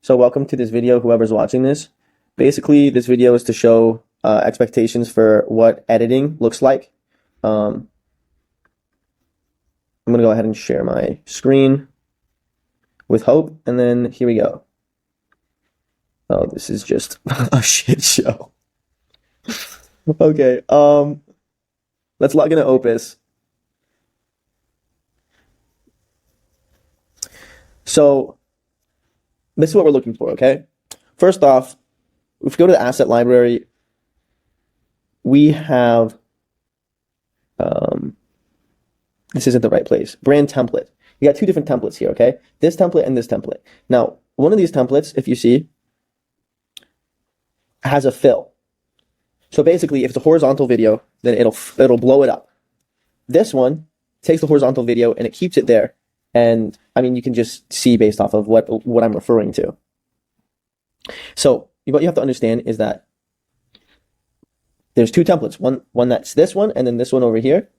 So welcome to this video, whoever's watching this. Basically, this video is to show expectations for what editing looks like. I'm going to go ahead and share my screen with Hope, and then here we go. Oh, this is just a shit show. Okay, let's log into Opus. So this is what we're looking for, okay? First off, if we go to the asset library, we have, this isn't the right place, brand template. You got two different templates here, okay? This template and this template. Now, one of these templates, if you see, has a fill. So basically, if it's a horizontal video, then it'll blow it up. This one takes the horizontal video and it keeps it there. And I mean, you can just see based off of what I'm referring to. So what you have to understand is that there's two templates. One that's this one, and then this one over here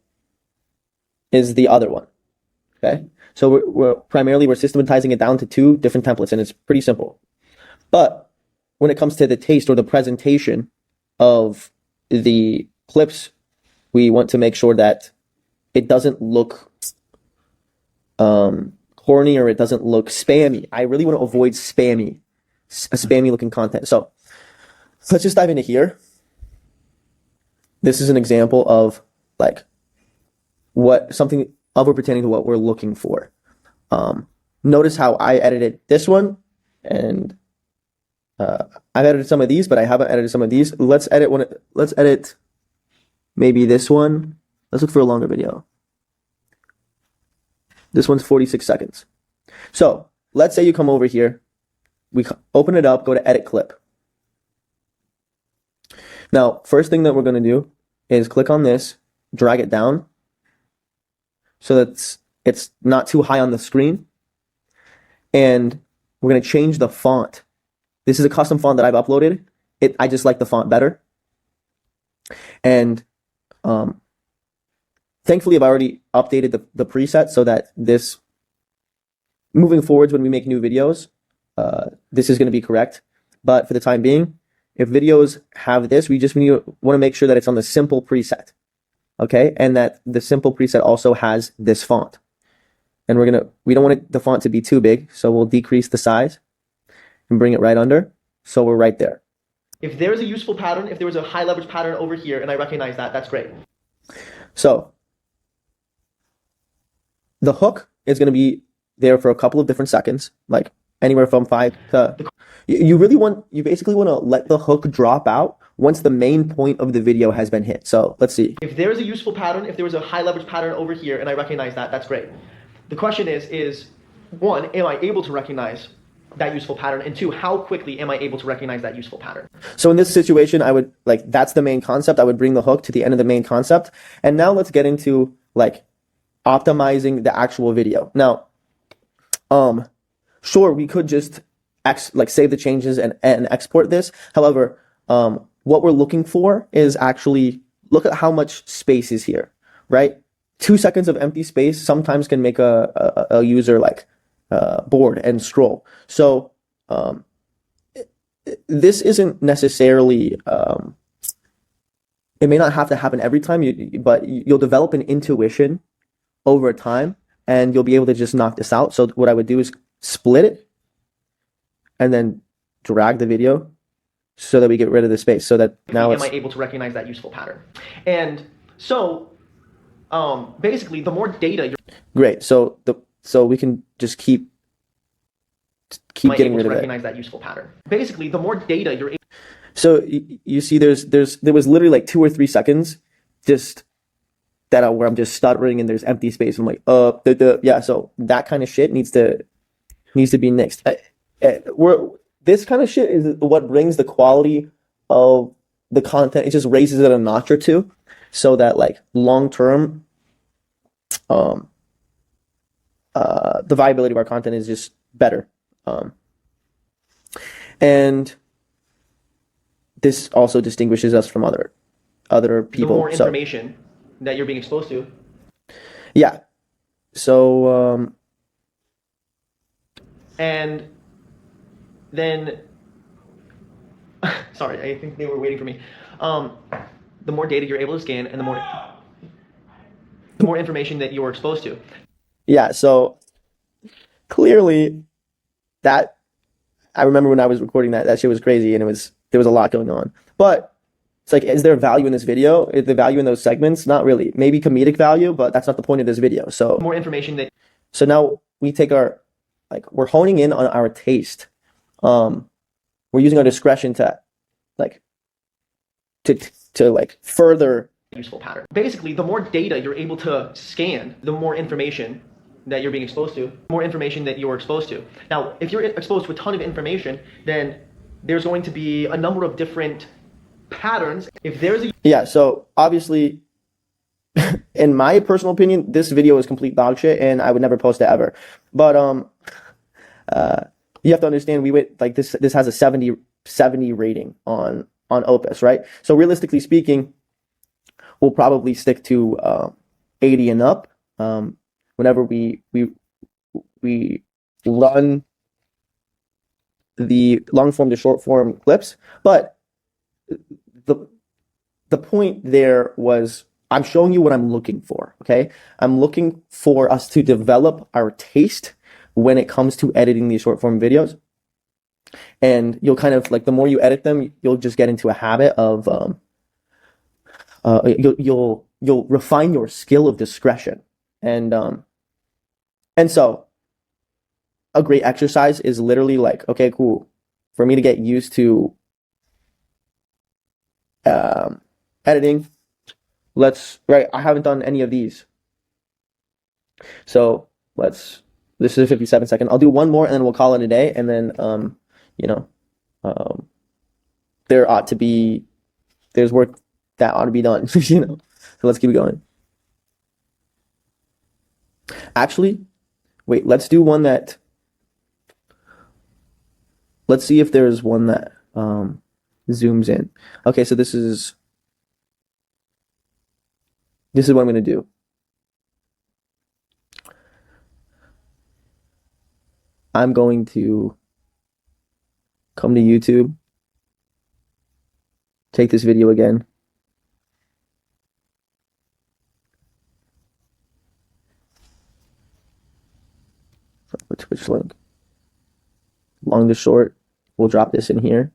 is the other one. Okay. So we're systematizing it down to two different templates, and it's pretty simple. But when it comes to the taste or the presentation of the clips, we want to make sure that it doesn't look corny or it doesn't look spammy. I really want to avoid spammy looking content. So let's just dive into here. This is an example of like something of or pertaining to what we're looking for. Notice how I edited this one, and I've edited some of these, but I haven't edited some of these. Let's edit maybe this one. Let's look for a longer video. This one's 46 seconds. So let's say you come over here, we open it up, go to edit clip. Now, first thing that we're going to do is click on this, drag it down so that it's not too high on the screen. And we're going to change the font. This is a custom font that I've uploaded. I just like the font better. And thankfully, I've already updated the preset so that this, moving forwards when we make new videos, this is going to be correct. But for the time being, if videos have this, we want to make sure that it's on the simple preset, okay? And that the simple preset also has this font. And we don't want the font to be too big, so we'll decrease the size and bring it right under, so we're right there. If there's a useful pattern, if there was a high leverage pattern over here and I recognize that, that's great. So the hook is going to be there for a couple of different seconds, like anywhere from 5 to... You basically want to let the hook drop out once the main point of the video has been hit. So let's see. If there is a useful pattern, if there was a high leverage pattern over here and I recognize that, that's great. The question is one, am I able to recognize that useful pattern? And two, how quickly am I able to recognize that useful pattern? So in this situation, I would that's the main concept. I would bring the hook to the end of the main concept. And now let's get into optimizing the actual video. Now, sure, we could just save the changes and export this. However, what we're looking for is actually look at how much space is here, right? 2 seconds of empty space sometimes can make a user bored and scroll. So this isn't necessarily, it may not have to happen every time, but you'll develop an intuition over time and you'll be able to just knock this out. So what I would do is split it and then drag the video so that we get rid of the space, so that now am I able to recognize that useful pattern? And so basically the more data you're... Great. So we can just keep getting rid of it. Recognize that useful pattern. Basically, the more data you're able... So you see there was literally 2 or 3 seconds just where I'm just stuttering and there's empty space. I'm like, yeah. So that kind of shit needs to be nixed. This kind of shit is what brings the quality of the content. It just raises it a notch or two, so that long term, the viability of our content is just better. And this also distinguishes us from other people. The more information that you're being exposed to. Yeah. So and then sorry, I think they were waiting for me. The more data you're able to scan, and the more information that you're exposed to. Yeah, so clearly that I remember when I was recording that shit was crazy and there was a lot going on. But it's like, is there value in this video? Is the value in those segments? Not really. Maybe comedic value, but that's not the point of this video. So More information that so now we take we're honing in on our taste. We're using our discretion to like further. useful pattern. Basically, the more data you're able to scan, the more information that you're being exposed to, more information that you're exposed to. Now, if you're exposed to a ton of information, then there's going to be a number of different patterns. If there's a Yeah, so obviously, in my personal opinion, this video is complete dog shit, and I would never post it ever. But you have to understand, we went like this has a 70 rating on Opus, right? So realistically speaking, we'll probably stick to 80 and up whenever we run the long form to short form clips. But the point there was, I'm showing you what I'm looking for, okay? I'm looking for us to develop our taste when it comes to editing these short form videos. And you'll kind of, like, the more you edit them, you'll just get into a habit of, you'll refine your skill of discretion. And so a great exercise is literally like, okay, cool. For me to get used to editing, I haven't done any of these. So this is a 57-second. I'll do one more and then we'll call it a day. And then, there's work that ought to be done, So let's keep it going. Actually, wait, let's do one that, let's see if there's one that zooms in. Okay, so this is what I'm going to do. I'm going to come to YouTube, take this video again. Which link? Long to short. We'll drop this in here.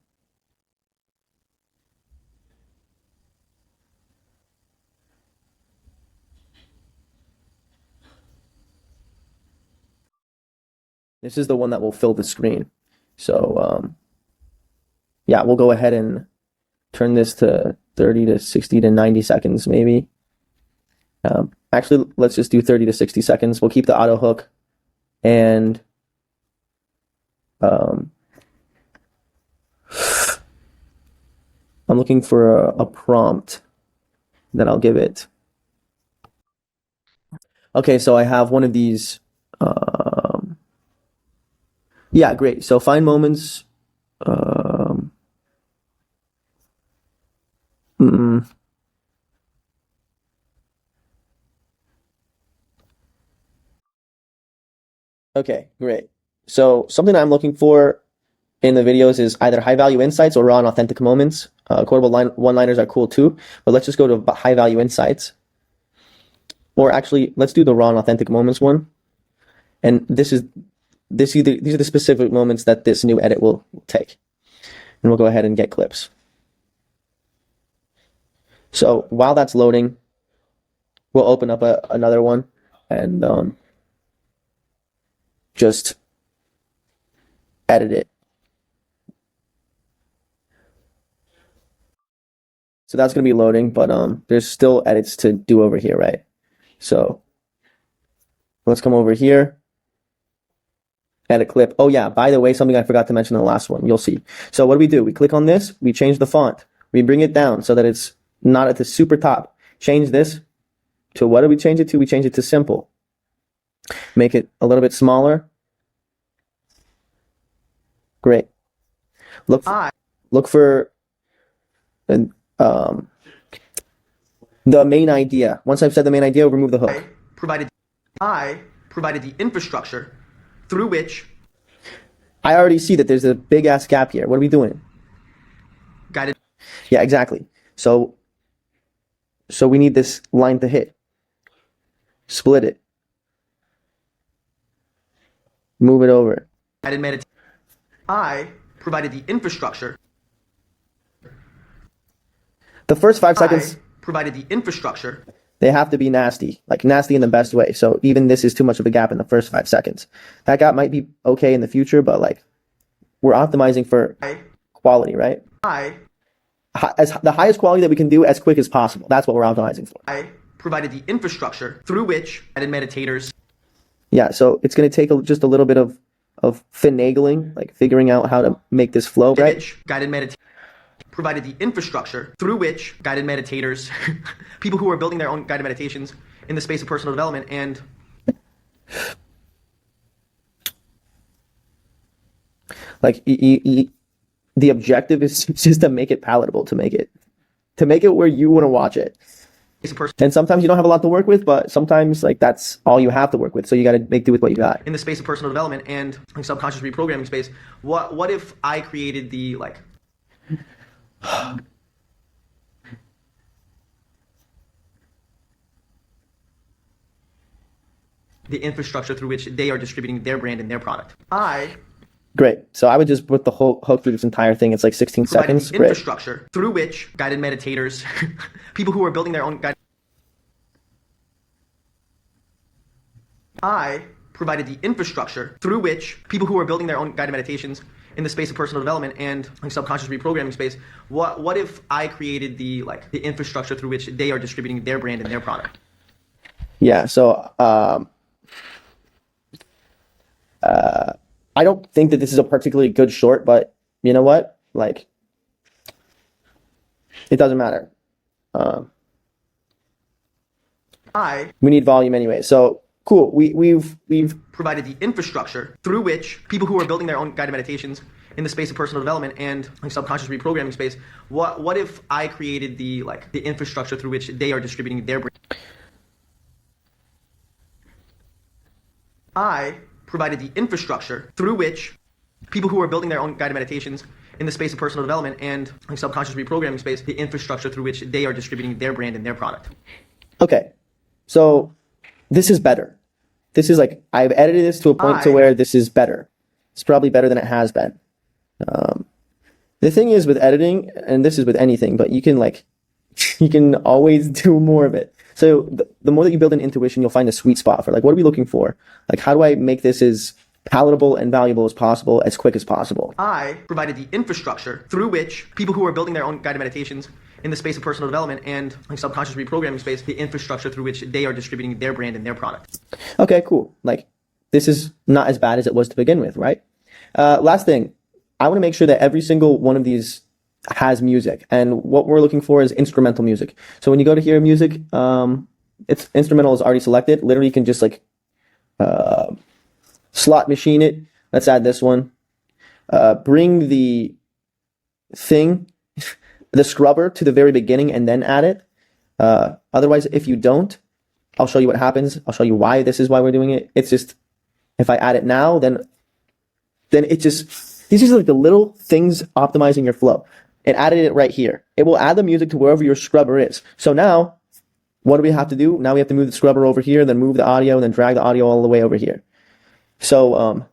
This is the one that will fill the screen. So, yeah, we'll go ahead and turn this to 30 to 60 to 90 seconds, maybe. Actually, let's just do 30 to 60 seconds. We'll keep the auto hook. And I'm looking for a prompt that I'll give it. Okay, so I have one of these. Yeah, great. So find moments. Okay, great. So something I'm looking for in the videos is either high value insights or raw and authentic moments. Quotable one-liners are cool too, but let's just go to high value insights. Or actually, let's do the raw and authentic moments one. And these are the specific moments that this new edit will take. And we'll go ahead and get clips. So while that's loading, we'll open up another one and just edit it. So that's going to be loading, but there's still edits to do over here, right? So let's come over here, edit clip. Oh yeah, by the way, something I forgot to mention in the last one, you'll see. So what do? We click on this, we change the font, we bring it down so that it's not at the super top. Change this to, what do we change it to? We change it to simple. Make it a little bit smaller. Great. Look for the main idea. Once I've said the main idea, we'll remove the hook. I provided the infrastructure through which I already see that there's a big ass gap here. What are we doing? Guided. Yeah, exactly. So we need this line to hit. Split it. Move it over. Guided meditation. I provided the infrastructure. The first 5 seconds, I provided the infrastructure. they have to be nasty, like nasty in the best way. So even this is too much of a gap in the first 5 seconds. That gap might be okay in the future, but like we're optimizing for quality, right? As the highest quality that we can do as quick as possible. That's what we're optimizing for. I provided the infrastructure through which guided meditators. Yeah, so it's going to take just a little bit of finagling, like figuring out how to make this flow, right? Guided meditators provided the infrastructure through which guided meditators, people who are building their own guided meditations in the space of personal development, and like the objective is just to make it palatable, to make it where you want to watch it. And sometimes you don't have a lot to work with, but sometimes like that's all you have to work with. So you got to make do with what you got. In the space of personal development and subconscious reprogramming space, what if I created the like the infrastructure through which they are distributing their brand and their product? Great. So I would just put the whole hook through this entire thing. It's like 16 seconds. The infrastructure through which guided meditators, people who are building their own guided. I provided the infrastructure through which people who are building their own guided meditations in the space of personal development and subconscious reprogramming space. What if I created the infrastructure through which they are distributing their brand and their product? Yeah. So I don't think that this is a particularly good short, but you know what? Like, it doesn't matter. We need volume anyway. So cool. We've provided the infrastructure through which people who are building their own guided meditations in the space of personal development and subconscious reprogramming space. What if I created the infrastructure through which they are distributing their brand? I provided the infrastructure through which people who are building their own guided meditations in the space of personal development and subconscious reprogramming space, the infrastructure through which they are distributing their brand and their product. Okay. So this is better. This is like, I've edited this to a point to where this is better. It's probably better than it has been. The thing is with editing, and this is with anything, but you can always do more of it. So the more that you build an intuition, you'll find a sweet spot for like, what are we looking for? Like, how do I make this as palatable and valuable as possible, as quick as possible? I provided the infrastructure through which people who are building their own guided meditations in the space of personal development and subconscious reprogramming space, the infrastructure through which they are distributing their brand and their product. Okay, cool. Like, this is not as bad as it was to begin with, right? Last thing, I want to make sure that every single one of these has music, and what we're looking for is instrumental music. So when you go to hear music, it's instrumental is already selected. Literally, you can just like slot machine it. Let's add this one. Bring the thing, the scrubber to the very beginning and then add it. Otherwise, if you don't, I'll show you what happens. I'll show you why this is why we're doing it. It's just, if I add it now, then it just, these are like the little things optimizing your flow. It added it right here. It will add the music to wherever your scrubber is. So now, what do we have to do? Now we have to move the scrubber over here, then move the audio, and then drag the audio all the way over here. So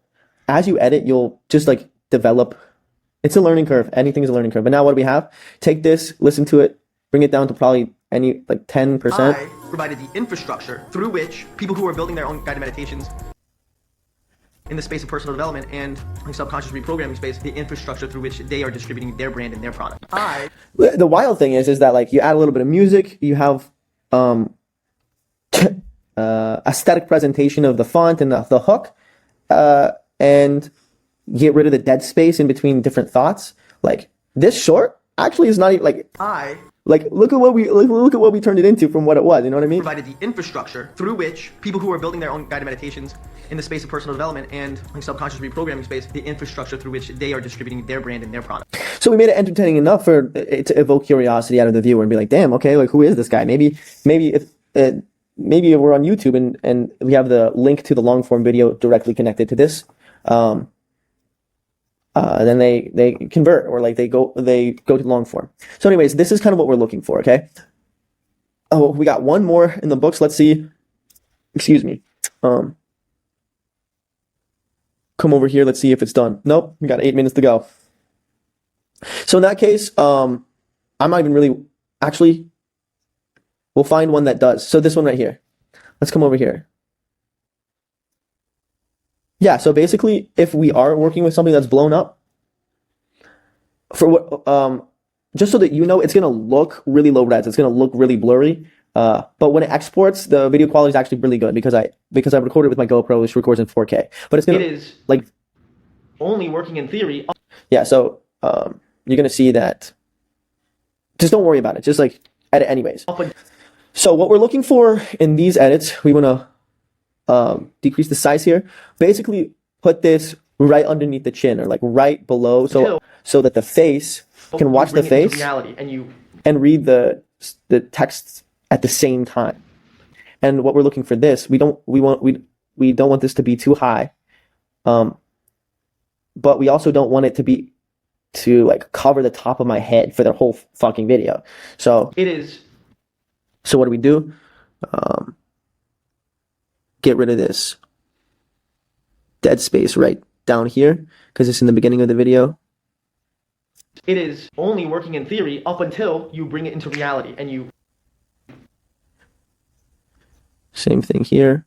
as you edit, you'll just like develop. It's a learning curve. Anything is a learning curve. But now what do we have? Take this, listen to it, bring it down to probably any like 10%. I provided the infrastructure through which people who are building their own guided meditations in the space of personal development and subconscious reprogramming space, the infrastructure through which they are distributing their brand and their product. The wild thing is that like you add a little bit of music, you have aesthetic presentation of the font and the hook, and get rid of the dead space in between different thoughts. Like this short actually is not even like look at what we turned it into from what it was. You know what I mean? Provided the infrastructure through which people who are building their own guided meditations in the space of personal development and subconscious reprogramming space, the infrastructure through which they are distributing their brand and their product. So we made it entertaining enough for it to evoke curiosity out of the viewer and be like, damn, okay, like who is this guy? Maybe if we're on YouTube and we have the link to the long form video directly connected to this, then they convert, or like they go to the long form. So anyways, this is kind of what we're looking for, okay? Oh, we got one more in the books. Let's see. Excuse me. Come over here. Let's see if it's done. Nope, we got 8 minutes to go. So in that case, I'm not even really, actually, we'll find one that does. So this one right here. Let's come over here. Yeah, so basically, if we are working with something that's blown up, for what, just so that you know, it's gonna look really low res. It's gonna look really blurry. But when it exports, the video quality is actually really good because I recorded with my GoPro, which records in 4K. But it's gonna, It is like, only working in theory. yeah. So you're gonna see that. Just don't worry about it. Just like edit anyways. So what we're looking for in these edits, we wanna decrease the size here. Basically, put this right underneath the chin, or like right below, so that the face can watch the face reality and read the text at the same time. And what we're looking for this, we don't want this to be too high, but we also don't want it to like cover the top of my head for the whole fucking video. So it is. So what do? Get rid of this dead space right down here because it's in the beginning of the video. It is only working in theory up until you bring it into reality and you. Same thing here.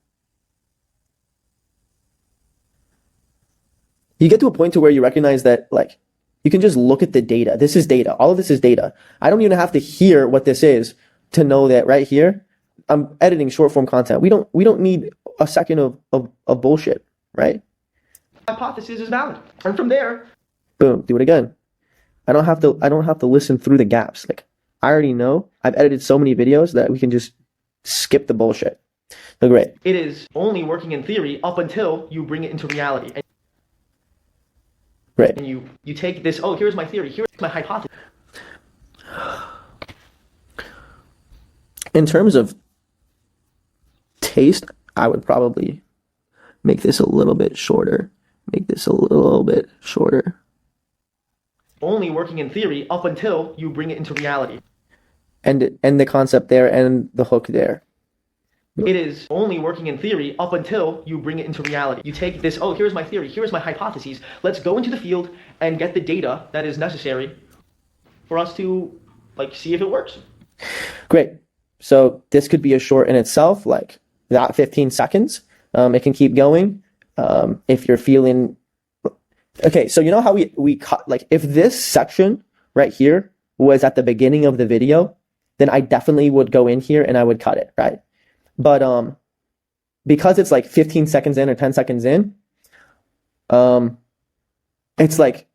You get to a point to where you recognize that, like, you can just look at the data. This is data. All of this is data. I don't even have to hear what this is to know that right here, I'm editing short form content. We don't need a second of bullshit, right? Hypothesis is valid. And from there, boom, do it again. I don't have to listen through the gaps. Like, I already know. I've edited so many videos that we can just skip the bullshit. So great. It is only working in theory up until you bring it into reality. And right. And you take this, oh, here's my theory, here's my hypothesis. In terms of taste, I would probably make this a little bit shorter. Make this a little bit shorter. Only working in theory up until you bring it into reality. And the concept there and the hook there. It is only working in theory up until you bring it into reality. You take this, oh, here's my theory, here's my hypotheses. Let's go into the field and get the data that is necessary for us to, like, see if it works. Great. So this could be a short in itself, like that 15 seconds. It can keep going. If you're feeling, okay, so you know how we cut, like, if this section right here was at the beginning of the video, then I definitely would go in here and I would cut it, right? But because it's like 15 seconds in or 10 seconds in, it's like